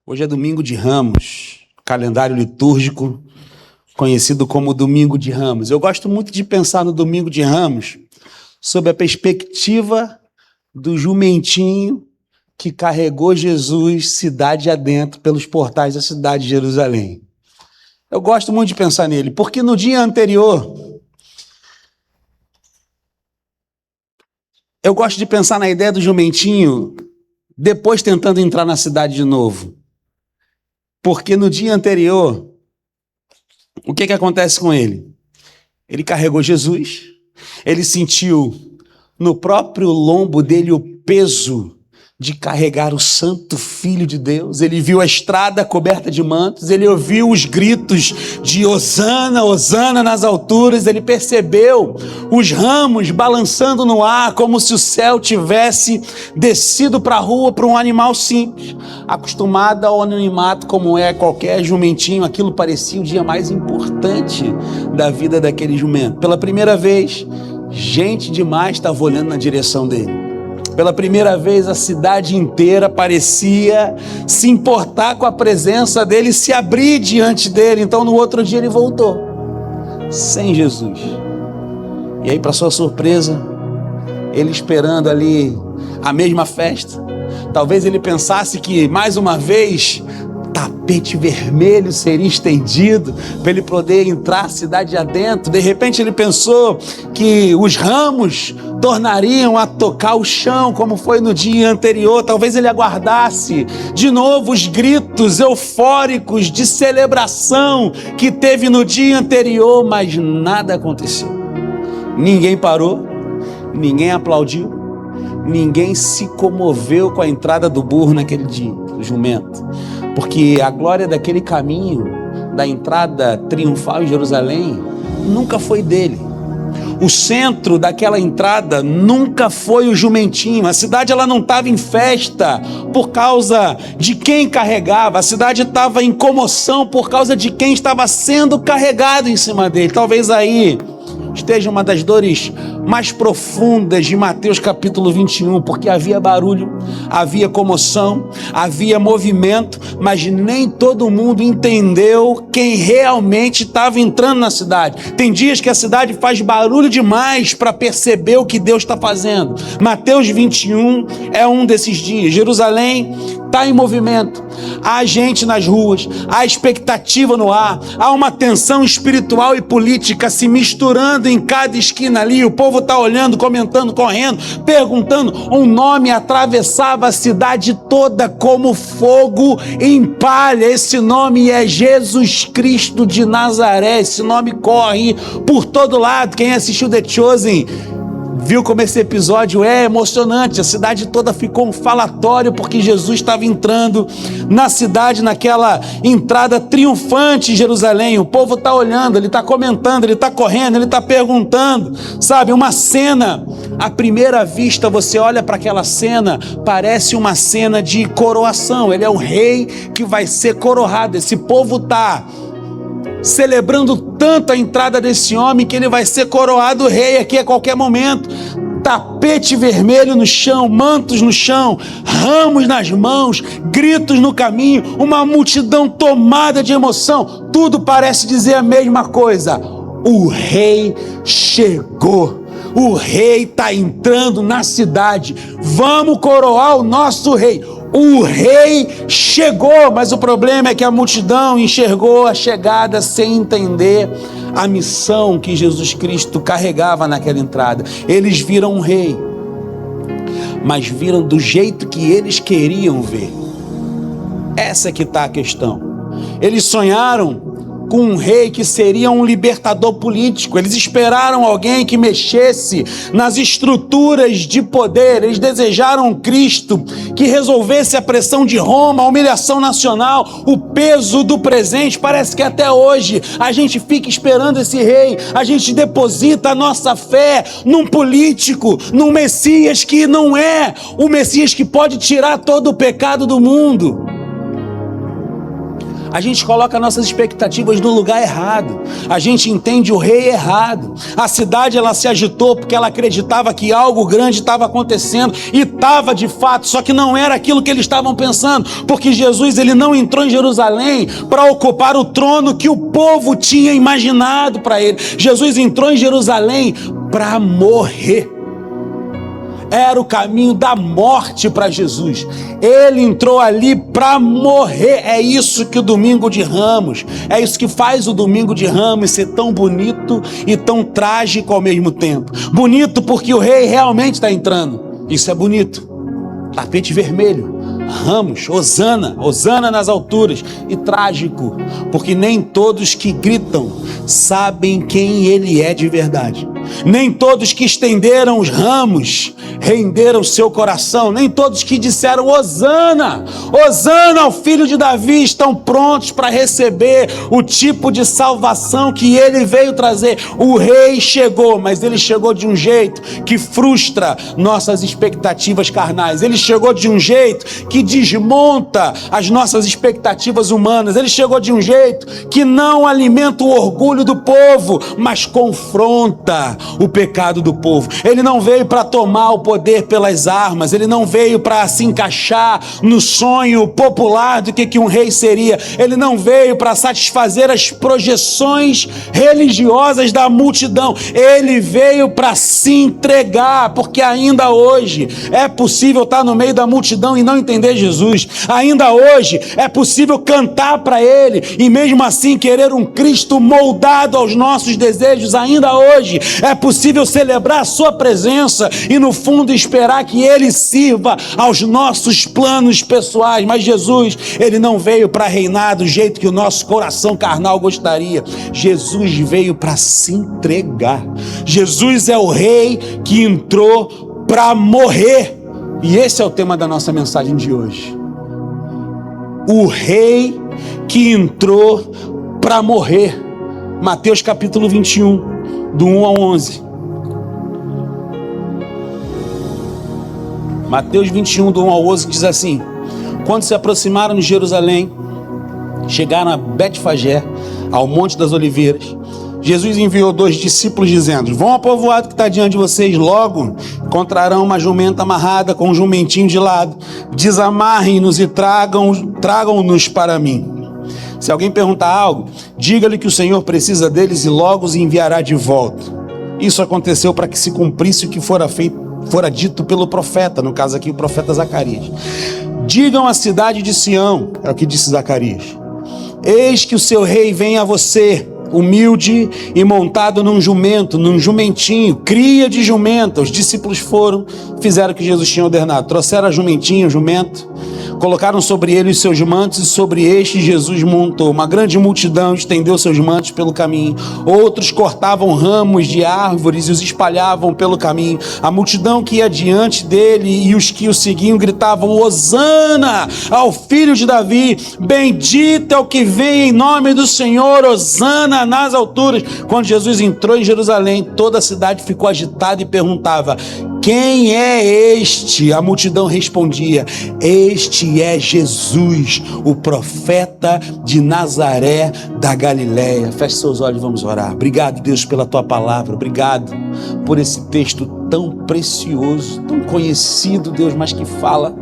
Hoje é domingo de Ramos, calendário litúrgico conhecido como Domingo de Ramos. Eu gosto muito de pensar no Domingo de Ramos sob a perspectiva do jumentinho que carregou Jesus cidade adentro pelos portais da cidade de Jerusalém. Eu gosto muito de pensar nele, porque no dia anterior, eu gosto de pensar na ideia do jumentinho depois tentando entrar na cidade de novo. Porque no dia anterior, o que acontece com ele? Ele carregou Jesus, ele sentiu no próprio lombo dele o peso de carregar o Santo Filho de Deus. Ele viu a estrada coberta de mantos, ele ouviu os gritos de Hosana, Hosana nas alturas, ele percebeu os ramos balançando no ar, como se o céu tivesse descido para a rua para um animal simples. Acostumado ao anonimato como é qualquer jumentinho, aquilo parecia o dia mais importante da vida daquele jumento. Pela primeira vez, gente demais estava olhando na direção dele. Pela primeira vez, a cidade inteira parecia se importar com a presença dele e se abrir diante dele. Então, no outro dia, ele voltou, sem Jesus. E aí, para sua surpresa, ele esperando ali a mesma festa. Talvez ele pensasse que, mais uma vez, tapete vermelho seria estendido para ele poder entrar a cidade adentro. De repente ele pensou que os ramos tornariam a tocar o chão como foi no dia anterior. Talvez ele aguardasse de novo os gritos eufóricos de celebração que teve no dia anterior, mas nada aconteceu. Ninguém parou, ninguém aplaudiu, ninguém se comoveu com a entrada do burro naquele dia, do jumento. Porque a glória daquele caminho, da entrada triunfal em Jerusalém, nunca foi dele. O centro daquela entrada nunca foi o jumentinho. A cidade ela não estava em festa por causa de quem carregava. A cidade estava em comoção por causa de quem estava sendo carregado em cima dele. Talvez aí esteja uma das dores mais profundas de Mateus capítulo 21, porque havia barulho, havia comoção, havia movimento, mas nem todo mundo entendeu quem realmente estava entrando na cidade. Tem dias que a cidade faz barulho demais para perceber o que Deus está fazendo. Mateus 21 é um desses dias. Jerusalém está em movimento, há gente nas ruas, há expectativa no ar, há uma tensão espiritual e política se misturando em cada esquina ali. O povo está olhando, comentando, correndo, perguntando. Um nome atravessava a cidade toda como fogo em palha. Esse nome é Jesus Cristo de Nazaré. Esse nome corre por todo lado. Quem assistiu The Chosen viu como esse episódio é emocionante. A cidade toda ficou um falatório porque Jesus estava entrando na cidade, naquela entrada triunfante em Jerusalém. O povo está olhando, ele está comentando, ele está correndo, ele está perguntando, sabe, uma cena. À primeira vista você olha para aquela cena, parece uma cena de coroação. Ele é o rei que vai ser coroado. Esse povo está celebrando tanto a entrada desse homem que ele vai ser coroado rei aqui a qualquer momento. Tapete vermelho no chão, mantos no chão, ramos nas mãos, gritos no caminho, uma multidão tomada de emoção. Tudo parece dizer a mesma coisa: o rei chegou. O rei está entrando na cidade. Vamos coroar o nosso rei. O rei chegou, mas o problema é que a multidão enxergou a chegada sem entender a missão que Jesus Cristo carregava naquela entrada. Eles viram um rei, mas viram do jeito que eles queriam ver. Essa é que está a questão. Eles sonharam com um rei que seria um libertador político. Eles esperaram alguém que mexesse nas estruturas de poder. Eles desejaram um Cristo que resolvesse a pressão de Roma, a humilhação nacional, o peso do presente. Parece que até hoje a gente fica esperando esse rei. A gente deposita a nossa fé num político, num Messias que não é o Messias que pode tirar todo o pecado do mundo. A gente coloca nossas expectativas no lugar errado. A gente entende o rei errado. A cidade, ela se agitou porque ela acreditava que algo grande estava acontecendo, e estava de fato, só que não era aquilo que eles estavam pensando, porque Jesus, ele não entrou em Jerusalém para ocupar o trono que o povo tinha imaginado para ele. Jesus entrou em Jerusalém para morrer. Era o caminho da morte para Jesus. Ele entrou ali para morrer. É isso que o Domingo de Ramos, é isso que faz o Domingo de Ramos ser tão bonito e tão trágico ao mesmo tempo. Bonito porque o rei realmente está entrando. Isso é bonito. Tapete vermelho, ramos, hosana, hosana nas alturas. E trágico, porque nem todos que gritam sabem quem ele é de verdade. Nem todos que estenderam os ramos renderam seu coração. Nem todos que disseram hosana, hosana ao filho de Davi, estão prontos para receber o tipo de salvação que ele veio trazer. O rei chegou, mas ele chegou de um jeito que frustra nossas expectativas carnais. Ele chegou de um jeito que desmonta as nossas expectativas humanas. Ele chegou de um jeito que não alimenta o orgulho do povo, mas confronta o pecado do povo. Ele não veio para tomar o poder pelas armas. Ele não veio para se encaixar no sonho popular do que um rei seria. Ele não veio para satisfazer as projeções religiosas da multidão. Ele veio para se entregar, porque ainda hoje é possível estar no meio da multidão e não entender Jesus. Ainda hoje é possível cantar para ele e mesmo assim querer um Cristo moldado aos nossos desejos. Ainda hoje é possível celebrar a sua presença e no fundo esperar que ele sirva aos nossos planos pessoais. Mas Jesus, ele não veio para reinar do jeito que o nosso coração carnal gostaria. Jesus veio para se entregar. Jesus é o rei que entrou para morrer. E esse é o tema da nossa mensagem de hoje. O rei que entrou para morrer. Mateus capítulo 21, do 1 ao 11. Mateus 21, do 1 ao 11, diz assim: quando se aproximaram de Jerusalém, chegaram a Betfagé, ao Monte das Oliveiras, Jesus enviou 2 discípulos dizendo: vão ao povoado que está diante de vocês, logo encontrarão uma jumenta amarrada com um jumentinho de lado, desamarrem-nos e tragam-nos para mim. Se alguém perguntar algo, diga-lhe que o Senhor precisa deles e logo os enviará de volta. Isso aconteceu para que se cumprisse o que fora dito pelo profeta, no caso aqui o profeta Zacarias. Digam à cidade de Sião, é o que disse Zacarias: eis que o seu rei vem a você, humilde e montado num jumento, num jumentinho, cria de jumenta. Os discípulos fizeram o que Jesus tinha ordenado, trouxeram a jumentinho, o jumento, colocaram sobre ele os seus mantos e sobre este Jesus montou. Uma grande multidão estendeu seus mantos pelo caminho. Outros cortavam ramos de árvores e os espalhavam pelo caminho. A multidão que ia diante dele e os que o seguiam gritavam: hosana ao filho de Davi, bendito é o que vem em nome do Senhor, hosana nas alturas. Quando Jesus entrou em Jerusalém, toda a cidade ficou agitada e perguntava: quem é este? A multidão respondia: este é Jesus, o profeta de Nazaré da Galileia. Feche seus olhos e vamos orar. Obrigado, Deus, pela tua palavra. Obrigado por esse texto tão precioso, tão conhecido, Deus, mas que fala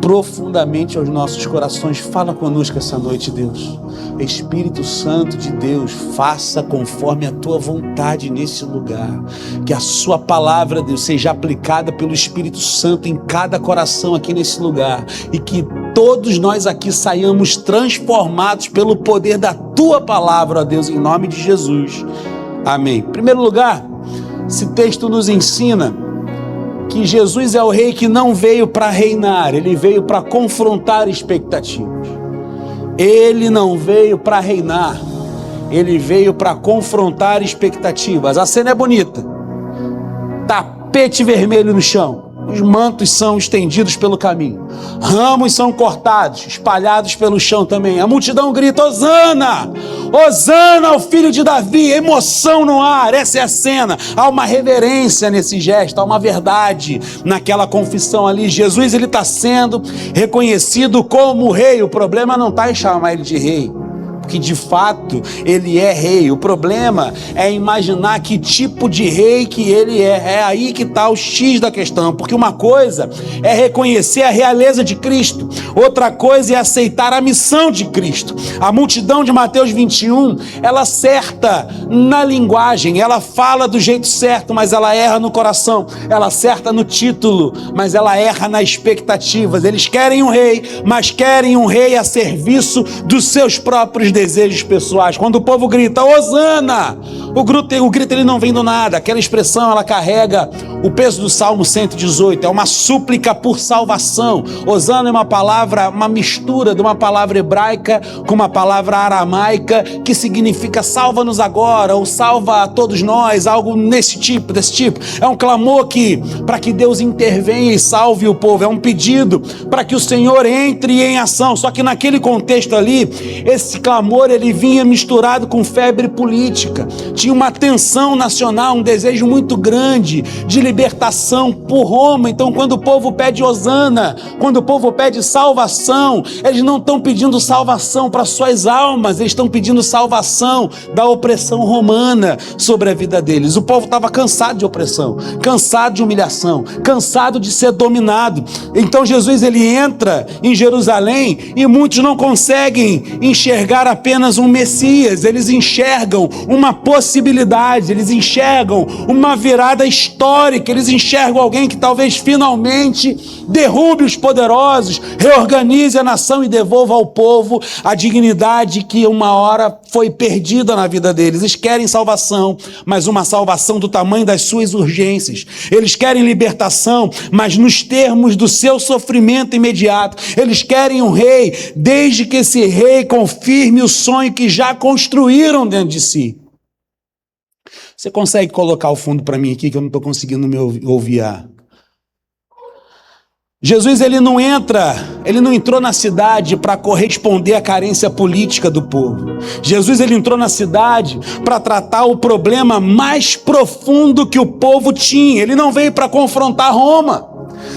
profundamente aos nossos corações. Fala conosco essa noite, Deus. Espírito Santo de Deus, faça conforme a tua vontade nesse lugar. Que a sua palavra, Deus, seja aplicada pelo Espírito Santo em cada coração aqui nesse lugar. E que todos nós aqui saiamos transformados pelo poder da tua palavra, ó Deus, em nome de Jesus. Amém. Em primeiro lugar, esse texto nos ensina que Jesus é o rei que não veio para reinar, ele veio para confrontar expectativas. Ele não veio para reinar, ele veio para confrontar expectativas. A cena é bonita, tapete vermelho no chão, os mantos são estendidos pelo caminho, ramos são cortados, espalhados pelo chão também. A multidão grita: hosana, hosana ao filho de Davi. Emoção no ar, essa é a cena. Há uma reverência nesse gesto, há uma verdade naquela confissão ali. Jesus, ele está sendo reconhecido como rei. O problema não está em chamar ele de rei, porque de fato ele é rei. O problema é imaginar que tipo de rei que ele é. É aí que está o X da questão, porque uma coisa é reconhecer a realeza de Cristo, outra coisa é aceitar a missão de Cristo. A multidão de Mateus 21, ela acerta na linguagem, ela fala do jeito certo, mas ela erra no coração. Ela acerta no título, mas ela erra nas expectativas. Eles querem um rei, mas querem um rei a serviço dos seus próprios desejos pessoais. Quando o povo grita, Hosana, o grito ele não vem do nada. Aquela expressão, ela carrega o peso do Salmo 118, é uma súplica por salvação. Hosana é uma palavra, uma mistura de uma palavra hebraica com uma palavra aramaica, que significa salva-nos agora, ou salva a todos nós, algo desse tipo. É um clamor para que Deus intervenha e salve o povo, é um pedido para que o Senhor entre em ação. Só que naquele contexto ali, esse clamor ele vinha misturado com febre política. Tinha uma tensão nacional, um desejo muito grande de libertação por Roma. Então, quando o povo pede Hosana, quando o povo pede salvação, eles não estão pedindo salvação para suas almas, eles estão pedindo salvação da opressão romana sobre a vida deles. O povo estava cansado de opressão, cansado de humilhação, cansado de ser dominado. Então Jesus ele entra em Jerusalém e muitos não conseguem enxergar apenas um Messias, eles enxergam uma possibilidade, eles enxergam uma virada histórica, eles enxergam alguém que talvez finalmente derrube os poderosos, reorganize a nação e devolva ao povo a dignidade que uma hora foi perdida na vida deles. Eles querem salvação, mas uma salvação do tamanho das suas urgências. Eles querem libertação, mas nos termos do seu sofrimento imediato. Eles querem um rei, desde que esse rei confirme o sonho que já construíram dentro de si. Você consegue colocar o fundo para mim aqui, que eu não estou conseguindo me ouvir? Jesus ele não entrou na cidade para corresponder à carência política do povo. Jesus ele entrou na cidade para tratar o problema mais profundo que o povo tinha. Ele não veio para confrontar Roma.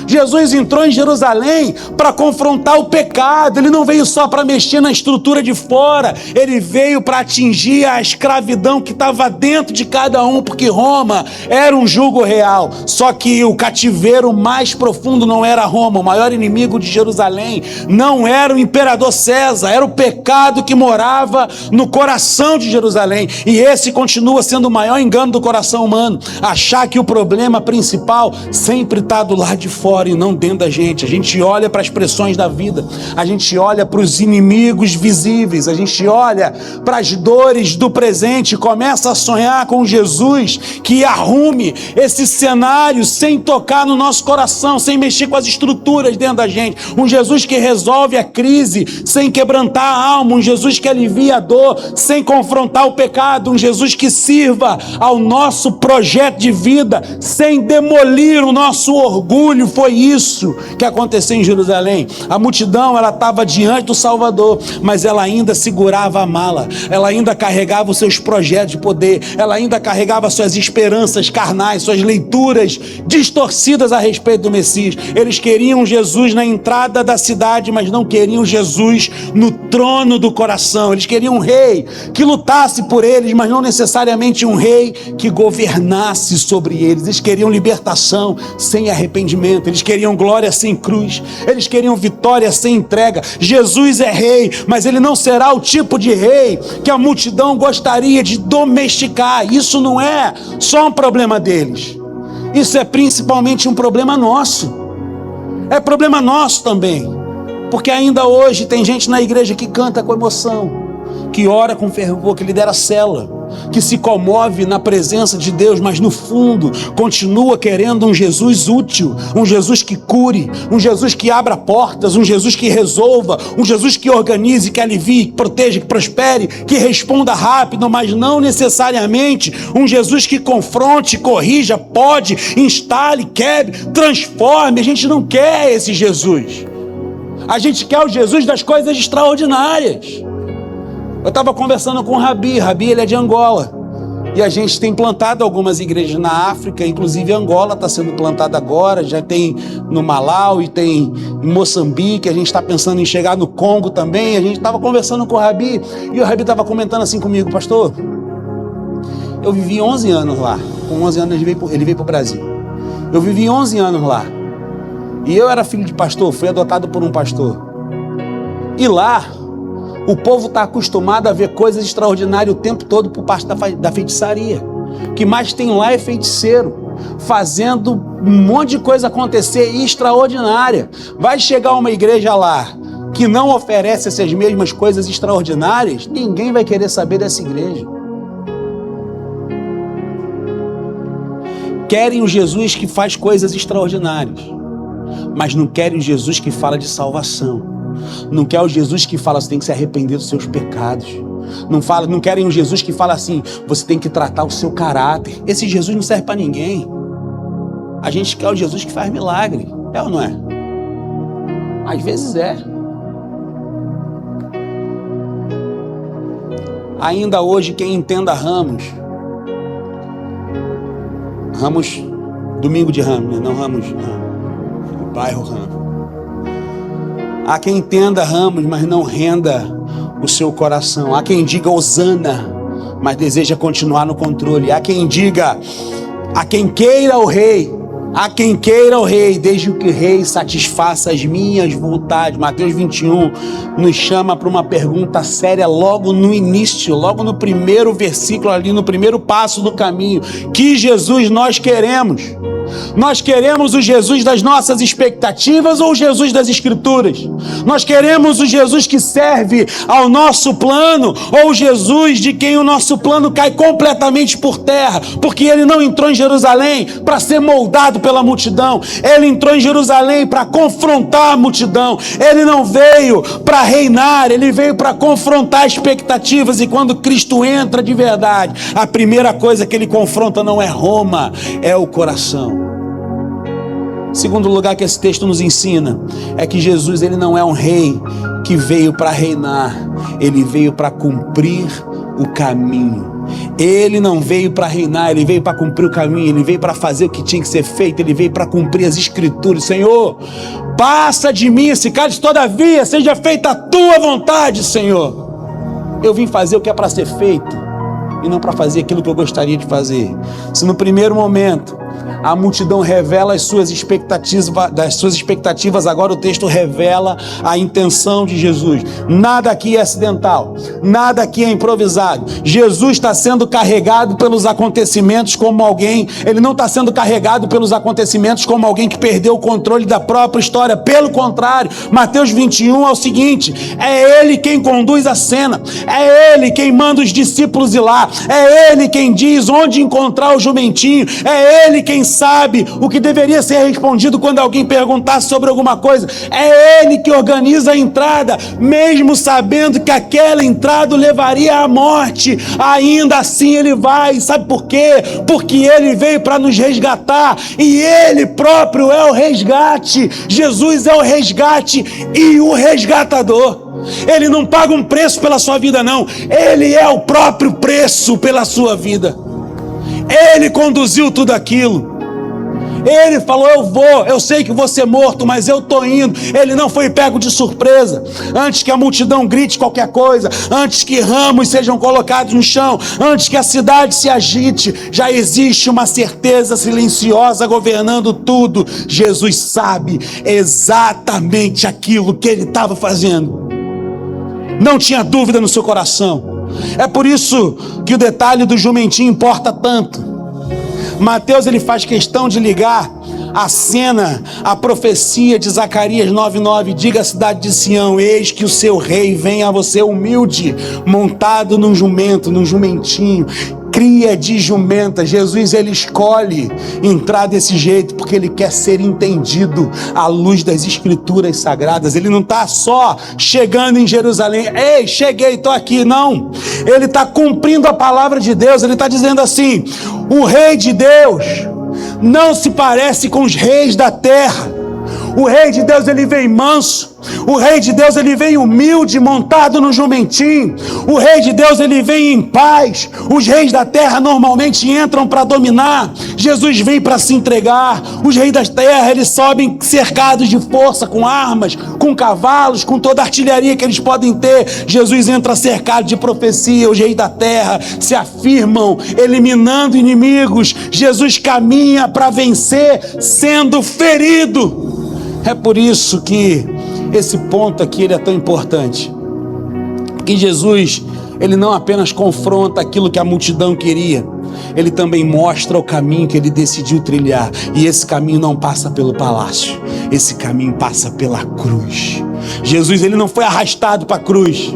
Jesus entrou em Jerusalém para confrontar o pecado. Ele não veio só para mexer na estrutura de fora, ele veio para atingir a escravidão que estava dentro de cada um, porque Roma era um jugo real. Só que o cativeiro mais profundo não era Roma. O maior inimigo de Jerusalém não era o imperador César, era o pecado que morava no coração de Jerusalém. E esse continua sendo o maior engano do coração humano, achar que o problema principal sempre está do lado de fora e não dentro da gente. A gente olha para as pressões da vida, a gente olha para os inimigos visíveis, a gente olha para as dores do presente e começa a sonhar com Jesus que arrume esse cenário sem tocar no nosso coração, sem mexer com as estruturas dentro da gente. Um Jesus que resolve a crise sem quebrantar a alma, um Jesus que alivia a dor sem confrontar o pecado, um Jesus que sirva ao nosso projeto de vida sem demolir o nosso orgulho. Foi isso que aconteceu em Jerusalém. A multidão ela estava diante do Salvador, mas ela ainda segurava a mala, ela ainda carregava os seus projetos de poder, ela ainda carregava suas esperanças carnais, suas leituras distorcidas a respeito do Messias. Eles queriam Jesus na entrada da cidade, mas não queriam Jesus no trono do coração. Eles queriam um rei que lutasse por eles, mas não necessariamente um rei que governasse sobre eles. Eles queriam libertação sem arrependimento, eles queriam glória sem cruz, eles queriam vitória sem entrega. Jesus é rei, mas ele não será o tipo de rei que a multidão gostaria de domesticar. Isso não é só um problema deles, isso é principalmente um problema nosso. É problema nosso também, porque ainda hoje tem gente na igreja que canta com emoção, que ora com fervor, que lidera a célula, que se comove na presença de Deus, mas no fundo continua querendo um Jesus útil, um Jesus que cure, um Jesus que abra portas, um Jesus que resolva, um Jesus que organize, que alivie, que proteja, que prospere, que responda rápido, mas não necessariamente um Jesus que confronte, corrija, pode, instale, quebre, transforme. A gente não quer esse Jesus. A gente quer o Jesus das coisas extraordinárias. Eu estava conversando com o Rabi, ele é de Angola. E a gente tem plantado algumas igrejas na África, inclusive Angola está sendo plantada agora, já tem no Malawi, tem em Moçambique, a gente está pensando em chegar no Congo também. A gente estava conversando com o Rabi, e o Rabi estava comentando assim comigo: pastor, eu vivi 11 anos lá. Com 11 anos ele veio para o Brasil. Eu vivi 11 anos lá. E eu era filho de pastor, fui adotado por um pastor. E lá, o povo está acostumado a ver coisas extraordinárias o tempo todo por parte da feitiçaria. O que mais tem lá é feiticeiro, fazendo um monte de coisa acontecer extraordinária. Vai chegar uma igreja lá que não oferece essas mesmas coisas extraordinárias, ninguém vai querer saber dessa igreja. Querem o Jesus que faz coisas extraordinárias, mas não querem o Jesus que fala de salvação. Não quer o Jesus que fala: você tem que se arrepender dos seus pecados. Não querem o Jesus que fala assim: você tem que tratar o seu caráter. Esse Jesus não serve para ninguém. A gente quer o Jesus que faz milagre. É ou não é? Às vezes é. Ainda hoje, quem entenda Ramos, domingo de Ramos, não Ramos, não, bairro Ramos. Há quem entenda Ramos, mas não renda o seu coração. Há quem diga hosana, mas deseja continuar no controle. Há quem diga, há quem queira o rei, desde que o rei satisfaça as minhas vontades. Mateus 21 nos chama para uma pergunta séria logo no início, logo no primeiro versículo ali, no primeiro passo do caminho. Que Jesus nós queremos? Nós queremos o Jesus das nossas expectativas ou o Jesus das Escrituras? Nós queremos o Jesus que serve ao nosso plano ou o Jesus de quem o nosso plano cai completamente por terra, porque ele não entrou em Jerusalém para ser moldado pela multidão, ele entrou em Jerusalém para confrontar a multidão. Ele não veio para reinar, ele veio para confrontar expectativas. E quando Cristo entra de verdade, a primeira coisa que ele confronta não é Roma, é o coração. Segundo lugar que esse texto nos ensina é que Jesus, ele não é um rei que veio para reinar, ele veio para cumprir o caminho. Ele não veio para reinar, ele veio para cumprir o caminho, ele veio para fazer o que tinha que ser feito, ele veio para cumprir as Escrituras. Senhor, passa de mim esse cálice, todavia seja feita a tua vontade, Senhor. Eu vim fazer o que é para ser feito e não para fazer aquilo que eu gostaria de fazer. Se no primeiro momento a multidão revela as suas expectativas, agora o texto revela a intenção de Jesus. Nada aqui é acidental, nada aqui é improvisado. Jesus está sendo carregado pelos acontecimentos como alguém, ele não está sendo carregado pelos acontecimentos como alguém que perdeu o controle da própria história. Pelo contrário, Mateus 21 é o seguinte: é ele quem conduz a cena, é ele quem manda os discípulos ir lá, é ele quem diz onde encontrar o jumentinho, é ele quem sabe o que deveria ser respondido quando alguém perguntasse sobre alguma coisa. É ele que organiza a entrada, mesmo sabendo que aquela entrada o levaria à morte. Ainda assim ele vai. Sabe por quê? Porque ele veio para nos resgatar, e ele próprio é o resgate. Jesus é o resgate e o resgatador. Ele não paga um preço pela sua vida, não. Ele é o próprio preço pela sua vida. Ele conduziu tudo aquilo. Ele falou: eu sei que vou ser morto, mas eu estou indo. Ele não foi pego de surpresa. Antes que a multidão grite qualquer coisa, antes que ramos sejam colocados no chão, antes que a cidade se agite, já existe uma certeza silenciosa governando tudo. Jesus sabe exatamente aquilo que ele estava fazendo. Não tinha dúvida no seu coração. É por isso que o detalhe do jumentinho importa tanto. Mateus, ele faz questão de ligar a cena, a profecia de Zacarias 9:9. Diga à cidade de Sião: eis que o seu rei vem a você humilde, montado num jumento, num jumentinho, cria de jumenta. Jesus, ele escolhe entrar desse jeito porque ele quer ser entendido à luz das Escrituras sagradas. Ele não está só chegando em Jerusalém: ei, cheguei, estou aqui. Não, ele está cumprindo a palavra de Deus. Ele está dizendo assim: o rei de Deus não se parece com os reis da terra. O Rei de Deus, ele vem manso. O Rei de Deus, ele vem humilde, montado no jumentinho. O Rei de Deus, ele vem em paz. Os reis da terra normalmente entram para dominar. Jesus vem para se entregar. Os reis da terra, eles sobem cercados de força, com armas, com cavalos, com toda a artilharia que eles podem ter. Jesus entra cercado de profecia. Os reis da terra se afirmam, eliminando inimigos. Jesus caminha para vencer, sendo ferido. É por isso que esse ponto aqui ele é tão importante. Que Jesus, ele não apenas confronta aquilo que a multidão queria, ele também mostra o caminho que ele decidiu trilhar. E esse caminho não passa pelo palácio, esse caminho passa pela cruz. Jesus, ele não foi arrastado para a cruz,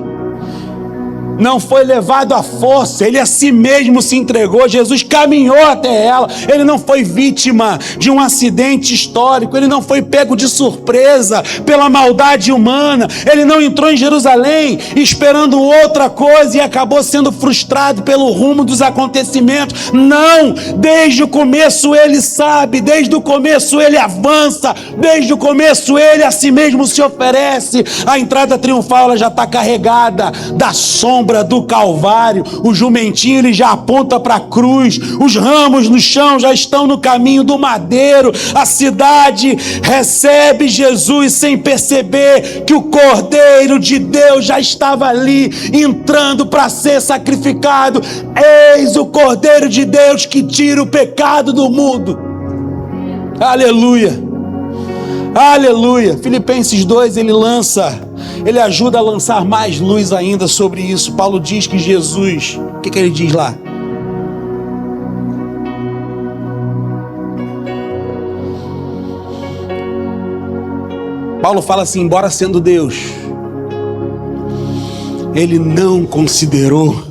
não foi levado à força, ele a si mesmo se entregou. Jesus caminhou até ela. Ele não foi vítima de um acidente histórico, ele não foi pego de surpresa pela maldade humana. Ele não entrou em Jerusalém esperando outra coisa e acabou sendo frustrado pelo rumo dos acontecimentos. Não, desde o começo ele sabe, desde o começo ele avança, desde o começo ele a si mesmo se oferece. A entrada triunfal ela já está carregada da sombra do Calvário. O jumentinho ele já aponta para a cruz. Os ramos no chão já estão no caminho do madeiro. A cidade recebe Jesus sem perceber que o Cordeiro de Deus já estava ali, entrando para ser sacrificado. Eis o Cordeiro de Deus que tira o pecado do mundo. Aleluia, aleluia. Filipenses 2 ele ajuda a lançar mais luz ainda sobre isso. Paulo diz que Jesus, o que ele diz lá? Paulo fala assim: embora sendo Deus, ele não considerou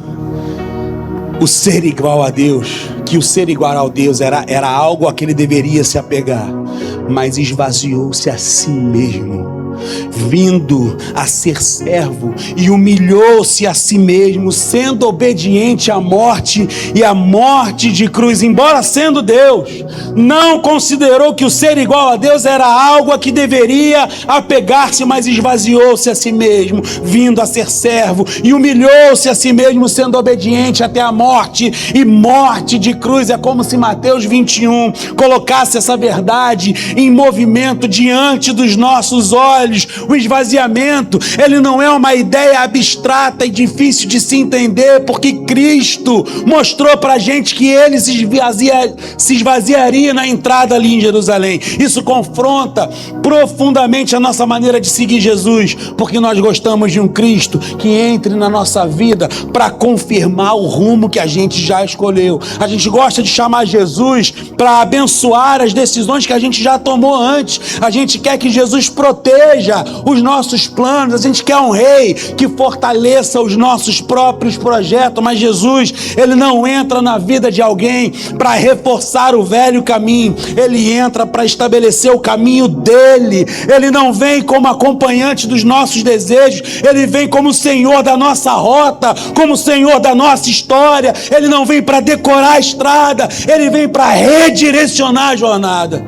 o ser igual a Deus, que o ser igual a Deus era algo a que ele deveria se apegar, mas esvaziou-se a si mesmo, vindo a ser servo, e humilhou-se a si mesmo, sendo obediente à morte, e à morte de cruz. Embora sendo Deus, não considerou que o ser igual a Deus era algo a que deveria apegar-se, mas esvaziou-se a si mesmo, vindo a ser servo, e humilhou-se a si mesmo, sendo obediente até a morte, e morte de cruz. É como se Mateus 21 colocasse essa verdade em movimento diante dos nossos olhos. O esvaziamento, ele não é uma ideia abstrata e difícil de se entender, porque Cristo mostrou pra gente que ele se esvaziaria na entrada ali em Jerusalém. Isso confronta profundamente a nossa maneira de seguir Jesus, porque nós gostamos de um Cristo que entre na nossa vida para confirmar o rumo que a gente já escolheu. A gente gosta de chamar Jesus para abençoar as decisões que a gente já tomou antes. A gente quer que Jesus proteja os nossos planos. A gente quer um rei que fortaleça os nossos próprios projetos, mas Jesus, ele não entra na vida de alguém para reforçar o velho caminho, ele entra para estabelecer o caminho dele. Ele não vem como acompanhante dos nossos desejos, ele vem como Senhor da nossa rota, como Senhor da nossa história. Ele não vem para decorar a estrada, ele vem para redirecionar a jornada.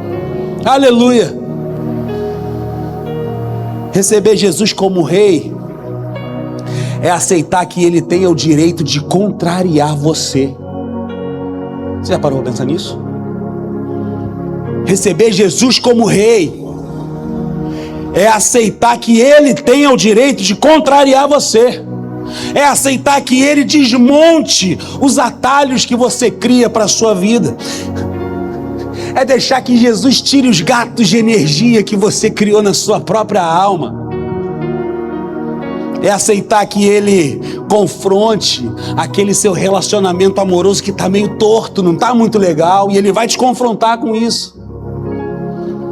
Aleluia. Receber Jesus como rei é aceitar que ele tenha o direito de contrariar você. Você já parou para pensar nisso? Receber Jesus como rei é aceitar que ele tenha o direito de contrariar você. É aceitar que ele desmonte os atalhos que você cria para a sua vida. É deixar que Jesus tire os gatos de energia que você criou na sua própria alma. É aceitar que ele confronte aquele seu relacionamento amoroso que está meio torto, não está muito legal, e ele vai te confrontar com isso.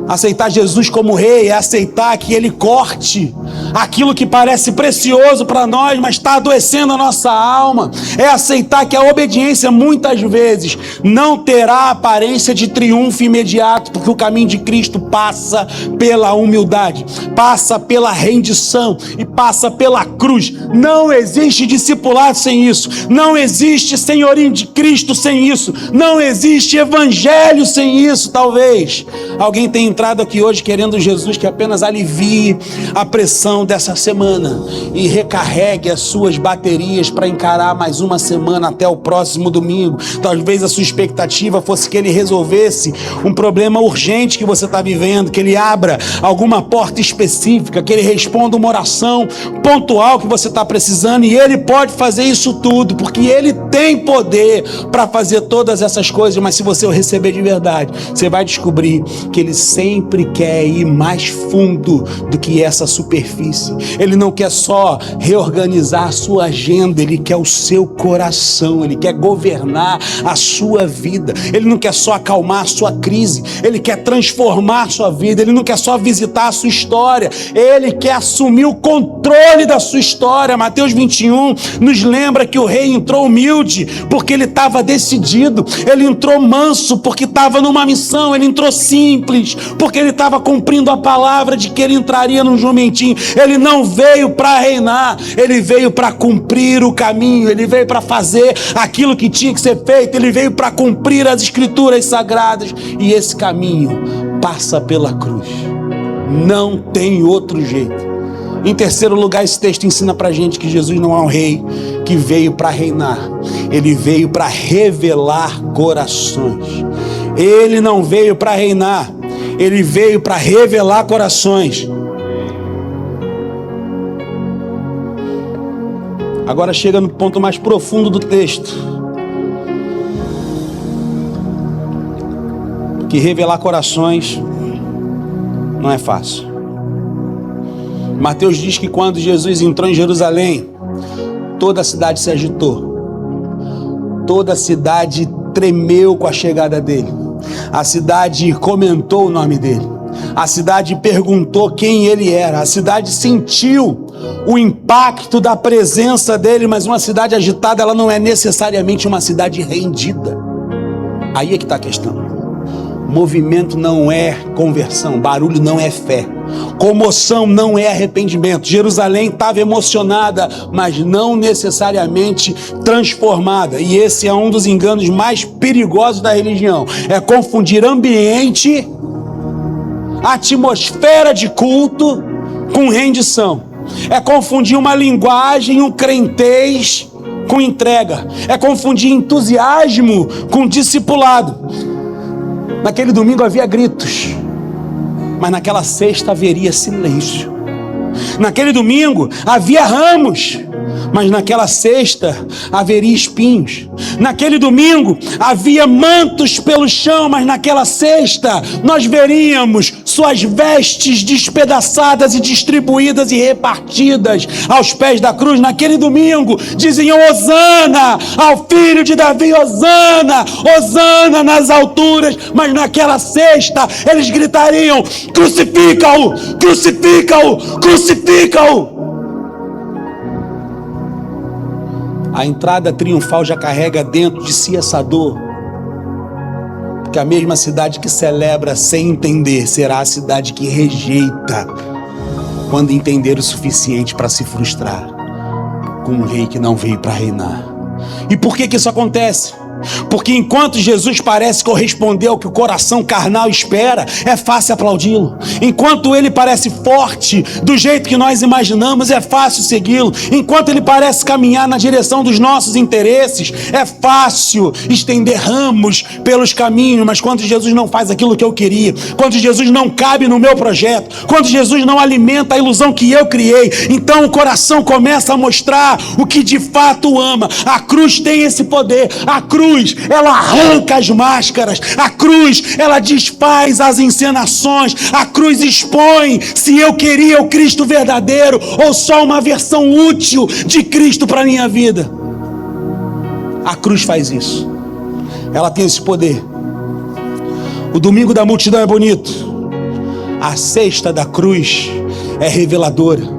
Aceitar Jesus como rei é aceitar que ele corte aquilo que parece precioso para nós, mas está adoecendo a nossa alma. É aceitar que a obediência muitas vezes não terá aparência de triunfo imediato, porque o caminho de Cristo passa pela humildade, passa pela rendição e passa pela cruz. Não existe discipulado sem isso, não existe senhorio de Cristo sem isso, não existe evangelho sem isso. Talvez alguém tenha entrado aqui hoje querendo Jesus que apenas alivie a pressão dessa semana e recarregue as suas baterias para encarar mais uma semana até o próximo domingo. Talvez a sua expectativa fosse que ele resolvesse um problema urgente que você está vivendo, que ele abra alguma porta específica, que ele responda uma oração pontual que você está precisando, e ele pode fazer isso tudo, porque ele tem poder para fazer todas essas coisas. Mas se você o receber de verdade, você vai descobrir que ele sempre quer ir mais fundo do que essa superfície. Ele não quer só reorganizar a sua agenda, ele quer o seu coração, ele quer governar a sua vida. Ele não quer só acalmar a sua crise, ele quer transformar a sua vida. Ele não quer só visitar a sua história, ele quer assumir o controle da sua história. Mateus 21 nos lembra que o rei entrou humilde porque ele estava decidido, ele entrou manso porque estava numa missão, ele entrou simples porque ele estava cumprindo a palavra de que ele entraria num jumentinho. Ele não veio para reinar, ele veio para cumprir o caminho, ele veio para fazer aquilo que tinha que ser feito, ele veio para cumprir as escrituras sagradas, e esse caminho passa pela cruz. Não tem outro jeito. Em terceiro lugar, esse texto ensina pra gente que Jesus não é um rei que veio para reinar, ele veio para revelar corações. Ele não veio para reinar, ele veio para revelar corações. Agora chega no ponto mais profundo do texto, que revelar corações não é fácil. Mateus diz que quando Jesus entrou em Jerusalém, toda a cidade se agitou, toda a cidade tremeu com a chegada dele, a cidade comentou o nome dele, a cidade perguntou quem ele era, a cidade sentiu o impacto da presença dele. Mas uma cidade agitada, ela não é necessariamente uma cidade rendida. Aí é que está a questão. Movimento não é conversão, barulho não é fé, comoção não é arrependimento. Jerusalém estava emocionada, mas não necessariamente transformada. E esse é um dos enganos mais perigosos da religião, é confundir ambiente, atmosfera de culto com rendição. É confundir uma linguagem, um crentez com entrega. É confundir entusiasmo com discipulado. Naquele domingo havia gritos, mas naquela sexta haveria silêncio. Naquele domingo havia ramos, mas naquela sexta haveria espinhos. Naquele domingo havia mantos pelo chão, mas naquela sexta nós veríamos suas vestes despedaçadas e distribuídas e repartidas aos pés da cruz. Naquele domingo diziam Hosana ao filho de Davi, Hosana, Hosana nas alturas, mas naquela sexta eles gritariam: crucifica-o, crucifica-o, crucifica-o. A entrada triunfal já carrega dentro de si essa dor, porque a mesma cidade que celebra sem entender será a cidade que rejeita quando entender o suficiente para se frustrar com um rei que não veio para reinar. E por que isso acontece? Porque enquanto Jesus parece corresponder ao que o coração carnal espera, é fácil aplaudi-lo. Enquanto ele parece forte do jeito que nós imaginamos, é fácil segui-lo. Enquanto ele parece caminhar na direção dos nossos interesses, é fácil estender ramos pelos caminhos. Mas quando Jesus não faz aquilo que eu queria, quando Jesus não cabe no meu projeto, quando Jesus não alimenta a ilusão que eu criei, então o coração começa a mostrar o que de fato ama. A cruz tem esse poder. A cruz, ela arranca as máscaras. A cruz, ela desfaz as encenações. A cruz expõe se eu queria o Cristo verdadeiro ou só uma versão útil de Cristo para a minha vida. A cruz faz isso. Ela tem esse poder. O domingo da multidão é bonito. A sexta da cruz é reveladora.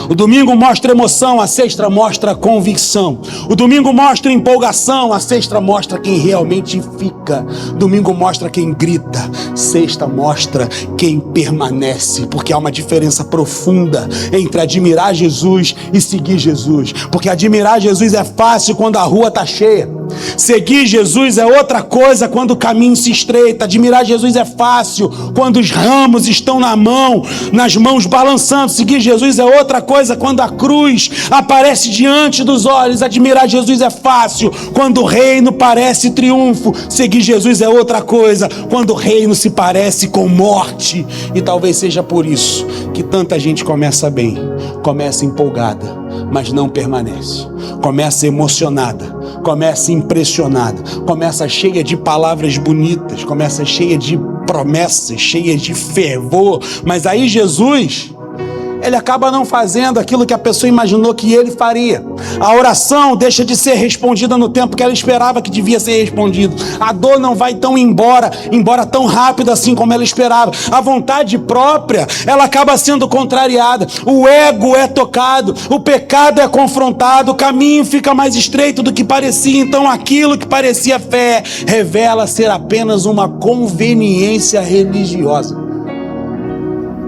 O domingo mostra emoção, a sexta mostra convicção. O domingo mostra empolgação, a sexta mostra quem realmente fica. Domingo mostra quem grita, sexta mostra quem permanece. Porque há uma diferença profunda entre admirar Jesus e seguir Jesus. Porque admirar Jesus é fácil quando a rua está cheia. Seguir Jesus é outra coisa quando o caminho se estreita. Admirar Jesus é fácil quando os ramos estão nas mãos balançando. Seguir Jesus é outra coisa quando a cruz aparece diante dos olhos. Admirar Jesus é fácil quando o reino parece triunfo. Seguir Jesus é outra coisa quando o reino se parece com morte. E talvez seja por isso que tanta gente começa bem, começa empolgada, mas não permanece. Começa emocionada, começa impressionada, começa cheia de palavras bonitas, começa cheia de promessas, cheia de fervor, mas aí Jesus, ele acaba não fazendo aquilo que a pessoa imaginou que ele faria. A oração deixa de ser respondida no tempo que ela esperava que devia ser respondido. A dor não vai tão embora tão rápido assim como ela esperava. A vontade própria, ela acaba sendo contrariada. O ego é tocado, o pecado é confrontado, o caminho fica mais estreito do que parecia. Então aquilo que parecia fé revela ser apenas uma conveniência religiosa.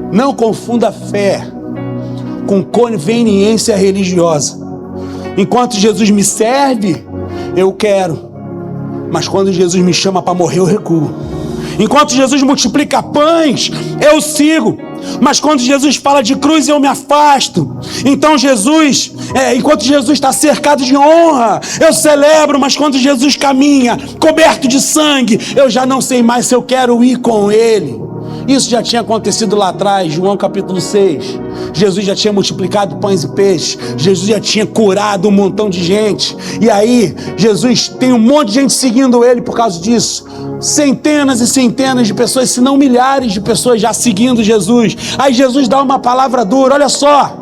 Não confunda fé com conveniência religiosa. Enquanto Jesus me serve, eu quero, mas quando Jesus me chama para morrer, eu recuo. Enquanto Jesus multiplica pães, eu sigo, mas quando Jesus fala de cruz, eu me afasto. Então enquanto Jesus está cercado de honra, eu celebro, mas quando Jesus caminha coberto de sangue, eu já não sei mais se eu quero ir com ele. Isso já tinha acontecido lá atrás, João capítulo 6. Jesus já tinha multiplicado pães e peixes. Jesus já tinha curado um montão de gente. E aí, Jesus tem um monte de gente seguindo ele por causa disso. Centenas e centenas de pessoas, se não milhares de pessoas já seguindo Jesus. Aí Jesus dá uma palavra dura: olha só,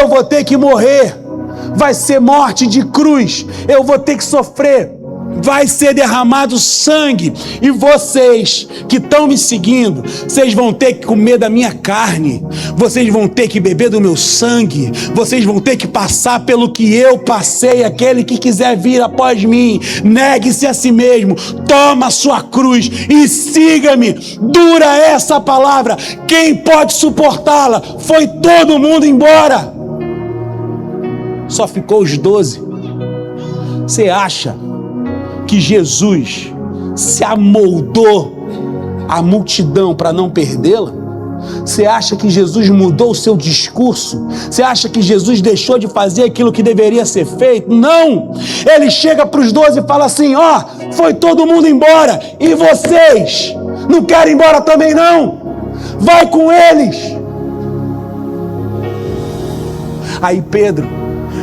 eu vou ter que morrer. Vai ser morte de cruz. Eu vou ter que sofrer. Vai ser derramado sangue, e vocês que estão me seguindo, vocês vão ter que comer da minha carne, vocês vão ter que beber do meu sangue, vocês vão ter que passar pelo que eu passei. Aquele que quiser vir após mim, negue-se a si mesmo, toma a sua cruz e siga-me. Dura essa palavra, quem pode suportá-la? Foi todo mundo embora, só ficou os 12. Você acha que Jesus se amoldou à multidão para não perdê-la? Você acha que Jesus mudou o seu discurso? Você acha que Jesus deixou de fazer aquilo que deveria ser feito? Não! Ele chega para os 12 e fala assim: ó, foi todo mundo embora, e vocês não querem ir embora também não? Vai com eles! Aí Pedro,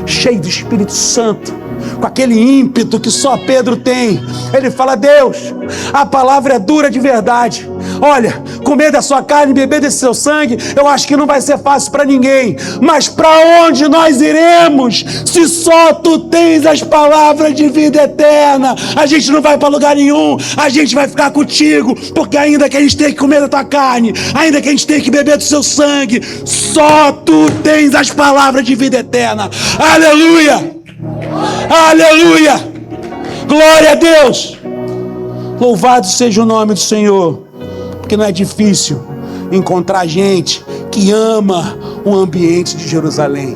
cheio do Espírito Santo, com aquele ímpeto que só Pedro tem, ele fala: Deus, a palavra é dura de verdade. Olha, comer da sua carne e beber desse seu sangue, eu acho que não vai ser fácil para ninguém. Mas para onde nós iremos se só tu tens as palavras de vida eterna? A gente não vai para lugar nenhum, a gente vai ficar contigo, porque ainda que a gente tenha que comer da tua carne, ainda que a gente tenha que beber do seu sangue, só tu tens as palavras de vida eterna. Aleluia! Aleluia! Glória a Deus! Louvado seja o nome do Senhor, porque não é difícil encontrar gente que ama o ambiente de Jerusalém,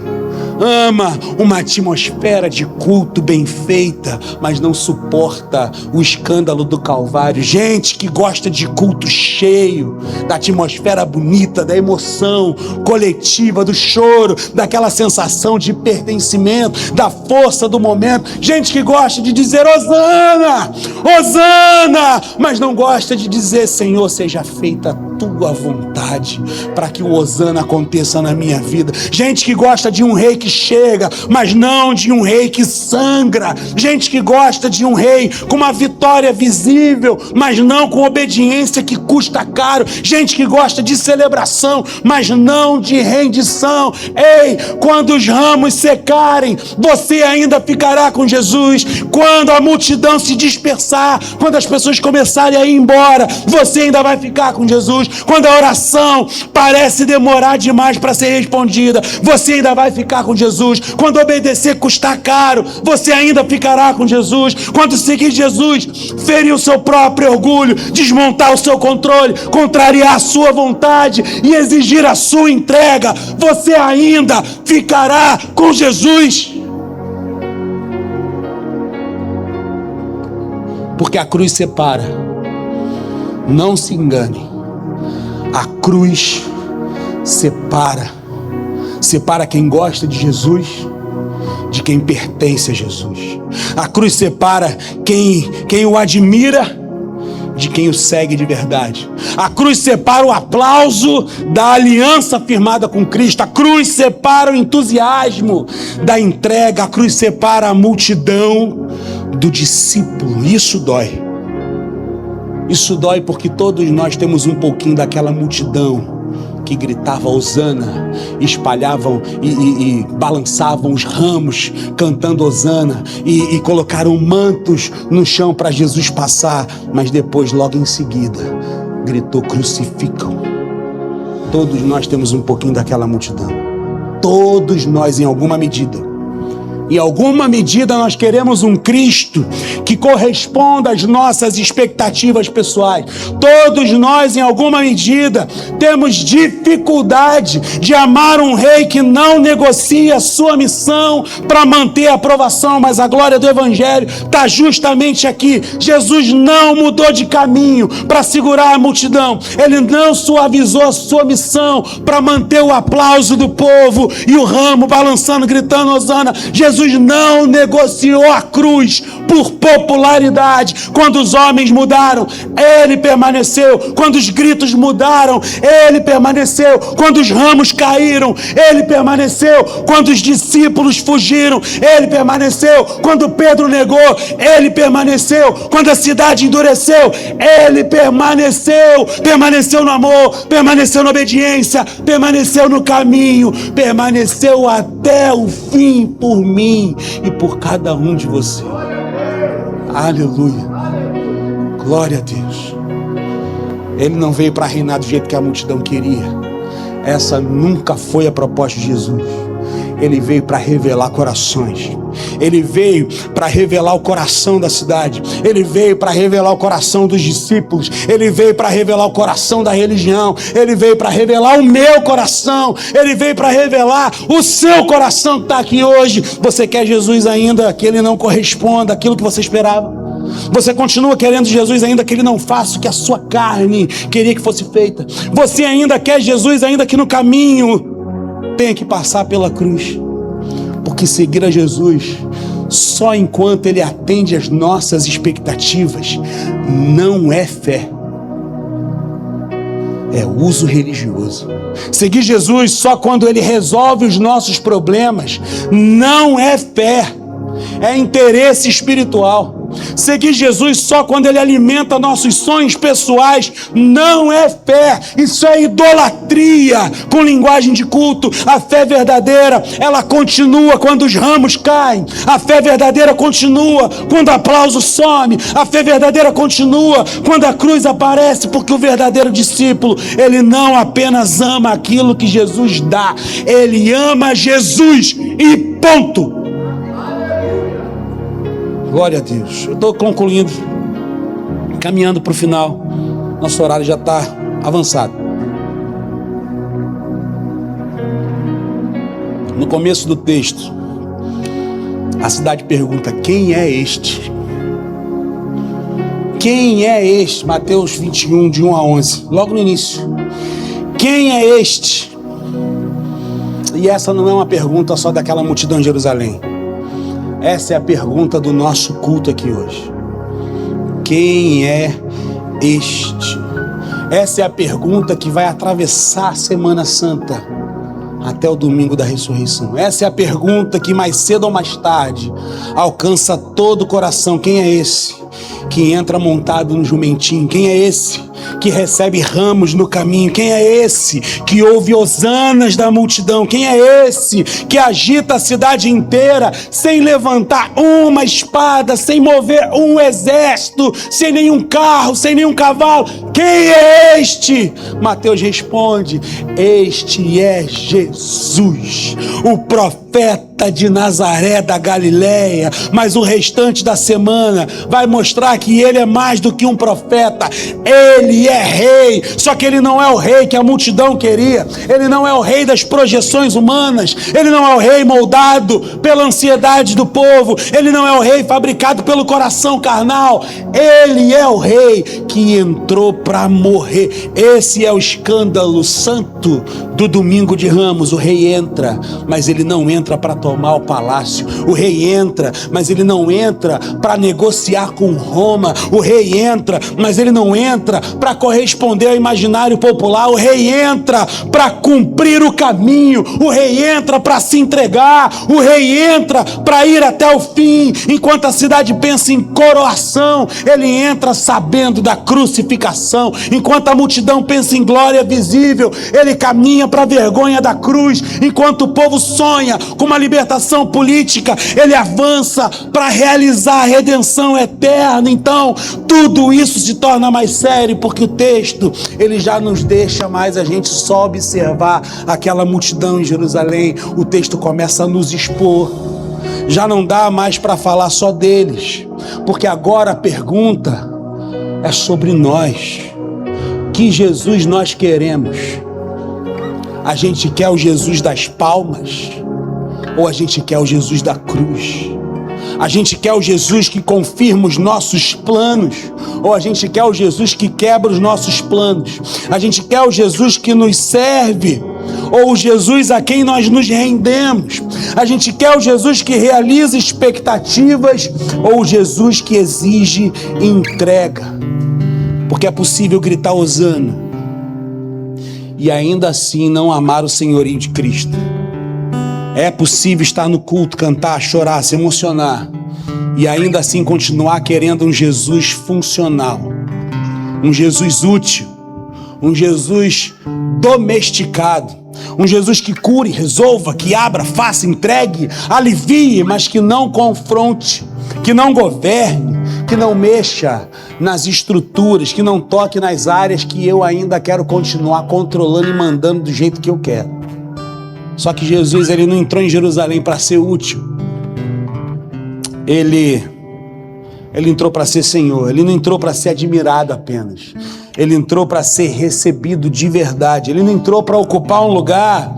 ama uma atmosfera de culto bem feita, mas não suporta o escândalo do Calvário. Gente que gosta de culto cheio, da atmosfera bonita, da emoção coletiva, do choro, daquela sensação de pertencimento, da força do momento. Gente que gosta de dizer Hosana, Hosana, mas não gosta de dizer: Senhor, seja feita a tua vontade, para que o Hosana aconteça na minha vida. Gente que gosta de um rei que chega, mas não de um rei que sangra. Gente que gosta de um rei com uma vitória visível, mas não com obediência que custa caro. Gente que gosta de celebração, mas não de rendição. Ei, quando os ramos secarem, você ainda ficará com Jesus. Quando a multidão se dispersar, quando as pessoas começarem a ir embora, você ainda vai ficar com Jesus. Quando a oração parece demorar demais para ser respondida, você ainda vai ficar com Jesus. Quando obedecer custar caro, você ainda ficará com Jesus. Quando seguir Jesus, ferir o seu próprio orgulho, desmontar o seu controle, contrariar a sua vontade e exigir a sua entrega, você ainda ficará com Jesus. Porque a cruz separa. Não se engane. A cruz separa. Separa quem gosta de Jesus de quem pertence a Jesus. A cruz separa quem o admira de quem o segue de verdade. A cruz separa o aplauso da aliança firmada com Cristo. A cruz separa o entusiasmo da entrega. A cruz separa a multidão do discípulo. Isso dói. Isso dói porque todos nós temos um pouquinho daquela multidão que gritava Hosana, espalhavam e balançavam os ramos cantando Hosana e colocaram mantos no chão para Jesus passar, mas depois, logo em seguida, gritou crucificam. Todos nós temos um pouquinho daquela multidão. Todos nós, em alguma medida. Em alguma medida nós queremos um Cristo que corresponda às nossas expectativas pessoais. Todos nós, em alguma medida, temos dificuldade de amar um rei que não negocia a sua missão para manter a aprovação, mas a glória do Evangelho está justamente aqui. Jesus não mudou de caminho para segurar a multidão. Ele não suavizou a sua missão para manter o aplauso do povo e o ramo balançando, gritando Hosana. Jesus não negociou a cruz por popularidade. Quando os homens mudaram, ele permaneceu. Quando os gritos mudaram, ele permaneceu. Quando os ramos caíram, ele permaneceu. Quando os discípulos fugiram, ele permaneceu. Quando Pedro negou, ele permaneceu. Quando a cidade endureceu, ele permaneceu. Permaneceu no amor, permaneceu na obediência, permaneceu no caminho, permaneceu até o fim por mim e por cada um de vocês. Aleluia. Glória a Deus. Ele não veio para reinar do jeito que a multidão queria. Essa nunca foi a proposta de Jesus. Ele veio para revelar corações. Ele veio para revelar o coração da cidade. Ele veio para revelar o coração dos discípulos. Ele veio para revelar o coração da religião. Ele veio para revelar o meu coração. Ele veio para revelar o seu coração que está aqui hoje. Você quer Jesus ainda que ele não corresponda àquilo que você esperava? Você continua querendo Jesus ainda que ele não faça o que a sua carne queria que fosse feita? Você ainda quer Jesus ainda que no caminho tenha que passar pela cruz? Porque seguir a Jesus só enquanto ele atende às nossas expectativas não é fé, é uso religioso. Seguir Jesus só quando ele resolve os nossos problemas não é fé, é interesse espiritual. Seguir Jesus só quando ele alimenta nossos sonhos pessoais não é fé, isso é idolatria com linguagem de culto. A fé verdadeira, ela continua quando os ramos caem. A fé verdadeira continua quando o aplauso some. A fé verdadeira continua quando a cruz aparece, porque o verdadeiro discípulo, ele não apenas ama aquilo que Jesus dá, ele ama Jesus e ponto. Glória a Deus. Eu estou concluindo, caminhando para o final. Nosso horário já está avançado. No começo do texto, a cidade pergunta: quem é este? Quem é este? Mateus 21, de 1 a 11. Logo no início. Quem é este? E essa não é uma pergunta só daquela multidão em Jerusalém. Essa é a pergunta do nosso culto aqui hoje. Quem é este? Essa é a pergunta que vai atravessar a Semana Santa até o domingo da ressurreição. Essa é a pergunta que mais cedo ou mais tarde alcança todo o coração. Quem é esse que entra montado no jumentinho? Quem é esse que recebe ramos no caminho? Quem é esse que ouve hosanas da multidão? Quem é esse que agita a cidade inteira sem levantar uma espada, sem mover um exército, sem nenhum carro, sem nenhum cavalo? Quem é este? Mateus responde: este é Jesus, o profeta de Nazaré da Galileia. Mas o restante da semana vai mostrar que ele é mais do que um profeta. Ele Ele é rei, só que ele não é o rei que a multidão queria, ele não é o rei das projeções humanas, ele não é o rei moldado pela ansiedade do povo, ele não é o rei fabricado pelo coração carnal, ele é o rei que entrou para morrer. Esse é o escândalo santo do domingo de Ramos. O rei entra, mas ele não entra para tomar o palácio. O rei entra, mas ele não entra para negociar com Roma. O rei entra, mas ele não entra para corresponder ao imaginário popular. O rei entra para cumprir o caminho. O rei entra para se entregar. O rei entra para ir até o fim. Enquanto a cidade pensa em coroação, ele entra sabendo da crucificação. Enquanto a multidão pensa em glória visível, ele caminha para a vergonha da cruz. Enquanto o povo sonha com uma libertação política, ele avança para realizar a redenção eterna. Então, tudo isso se torna mais sério, porque o texto, ele já nos deixa mais a gente só observar aquela multidão em Jerusalém. O texto começa a nos expor. Já não dá mais para falar só deles, porque agora a pergunta é sobre nós. Que Jesus nós queremos? A gente quer o Jesus das palmas? Ou a gente quer o Jesus da cruz? A gente quer o Jesus que confirma os nossos planos? Ou a gente quer o Jesus que quebra os nossos planos? A gente quer o Jesus que nos serve? Ou o Jesus a quem nós nos rendemos? A gente quer o Jesus que realiza expectativas? Ou o Jesus que exige entrega? Porque é possível gritar hosana e ainda assim não amar o senhorio de Cristo. É possível estar no culto, cantar, chorar, se emocionar e ainda assim continuar querendo um Jesus funcional, um Jesus útil, um Jesus domesticado, um Jesus que cure, resolva, que abra, faça, entregue, alivie, mas que não confronte, que não governe, que não mexa nas estruturas, que não toque nas áreas que eu ainda quero continuar controlando e mandando do jeito que eu quero. Só que Jesus, ele não entrou em Jerusalém para ser útil. Ele entrou para ser Senhor. Ele não entrou para ser admirado apenas. Ele entrou para ser recebido de verdade. Ele não entrou para ocupar um lugar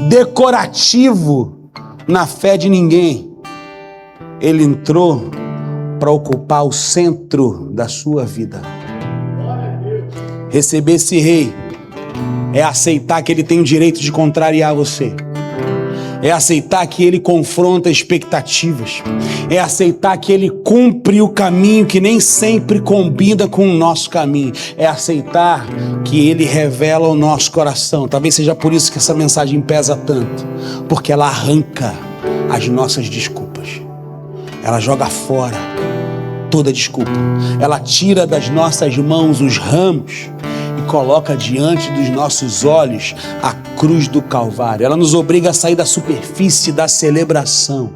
decorativo na fé de ninguém. Ele entrou para ocupar o centro da sua vida. Receber esse rei é aceitar que ele tem o direito de contrariar você. É aceitar que ele confronta expectativas. É aceitar que ele cumpre o caminho que nem sempre combina com o nosso caminho. É aceitar que ele revela o nosso coração. Talvez seja por isso que essa mensagem pesa tanto, porque ela arranca as nossas desculpas. Ela joga fora toda desculpa. Ela tira das nossas mãos os ramos e coloca diante dos nossos olhos a cruz do Calvário. Ela nos obriga a sair da superfície da celebração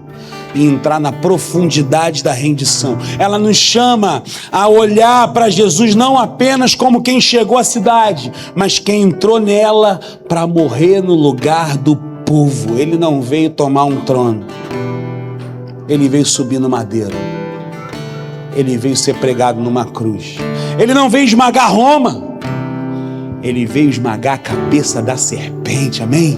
e entrar na profundidade da rendição. Ela nos chama a olhar para Jesus não apenas como quem chegou à cidade, mas quem entrou nela para morrer no lugar do povo. Ele não veio tomar um trono, ele veio subir no madeiro, ele veio ser pregado numa cruz. Ele não veio esmagar Roma, ele veio esmagar a cabeça da serpente, amém?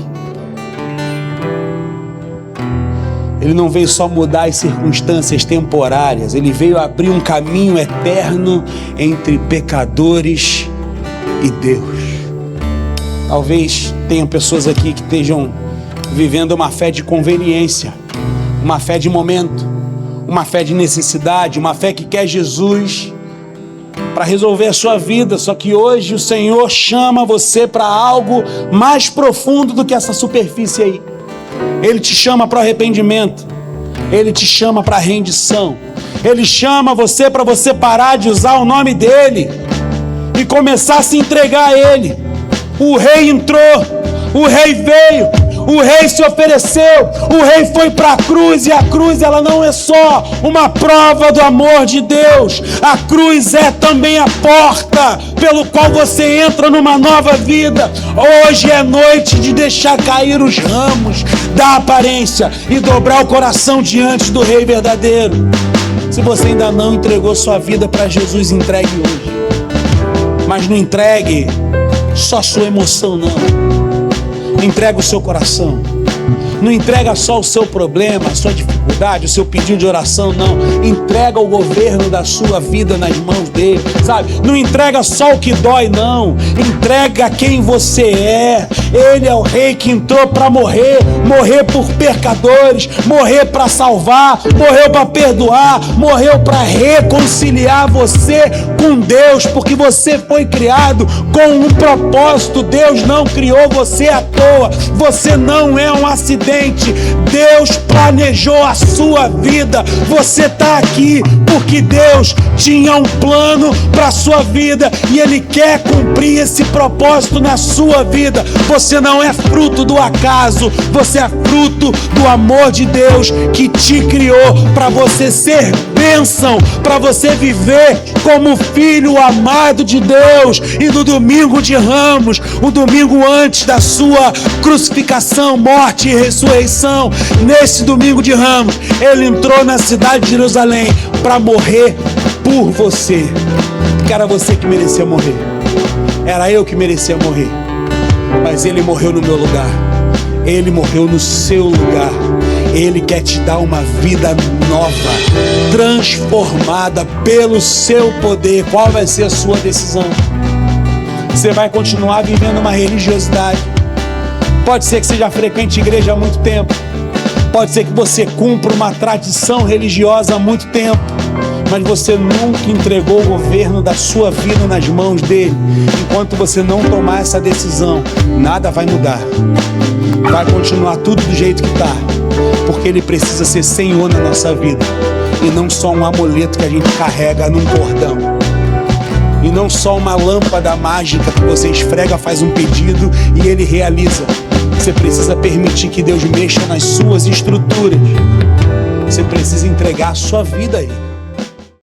Ele não veio só mudar as circunstâncias temporárias, ele veio abrir um caminho eterno entre pecadores e Deus. Talvez tenham pessoas aqui que estejam vivendo uma fé de conveniência, uma fé de momento, uma fé de necessidade, uma fé que quer Jesus para resolver a sua vida. Só que hoje o Senhor chama você para algo mais profundo do que essa superfície aí. Ele te chama para o arrependimento, ele te chama para a rendição, ele chama você para você parar de usar o nome dele e começar a se entregar a ele. O rei entrou, o rei veio, o rei se ofereceu, o rei foi para a cruz, e a cruz ela não é só uma prova do amor de Deus, a cruz é também a porta pelo qual você entra numa nova vida. Hoje é noite de deixar cair os ramos da aparência e dobrar o coração diante do rei verdadeiro. Se você ainda não entregou sua vida para Jesus, entregue hoje. Mas não entregue só sua emoção, não. Entrega o seu coração. Não entrega só o seu problema, a sua dificuldade, o seu pedido de oração, não. Entrega o governo da sua vida nas mãos dele, sabe? Não entrega só o que dói, não. Entrega quem você é. Ele é o rei que entrou para morrer. Morrer por pecadores, morrer para salvar, morreu para perdoar, morreu para reconciliar você com Deus, porque você foi criado com um propósito. Deus não criou você à toa. Você não é um acidente. Deus planejou a sua vida. Você está aqui porque Deus tinha um plano para a sua vida e Ele quer cumprir esse propósito na sua vida. Você não é fruto do acaso, você é fruto do amor de Deus que te criou para você ser bênção, para você viver como filho amado de Deus. E no domingo de Ramos, o domingo antes da sua crucificação, morte e ressurreição, nesse domingo de Ramos, Ele entrou na cidade de Jerusalém para morrer por você. Porque era você que merecia morrer, era eu que merecia morrer, mas Ele morreu no meu lugar. Ele morreu no seu lugar. Ele quer te dar uma vida nova, transformada pelo seu poder. Qual vai ser a sua decisão? Você vai continuar vivendo uma religiosidade. Pode ser que você já frequente igreja há muito tempo. Pode ser que você cumpra uma tradição religiosa há muito tempo, mas você nunca entregou o governo da sua vida nas mãos dele. Enquanto você não tomar essa decisão, nada vai mudar. Vai continuar tudo do jeito que está, porque ele precisa ser Senhor na nossa vida, e não só um amuleto que a gente carrega num cordão, e não só uma lâmpada mágica que você esfrega, faz um pedido e ele realiza. Você precisa permitir que Deus mexa nas suas estruturas. Você precisa entregar a sua vida a ele.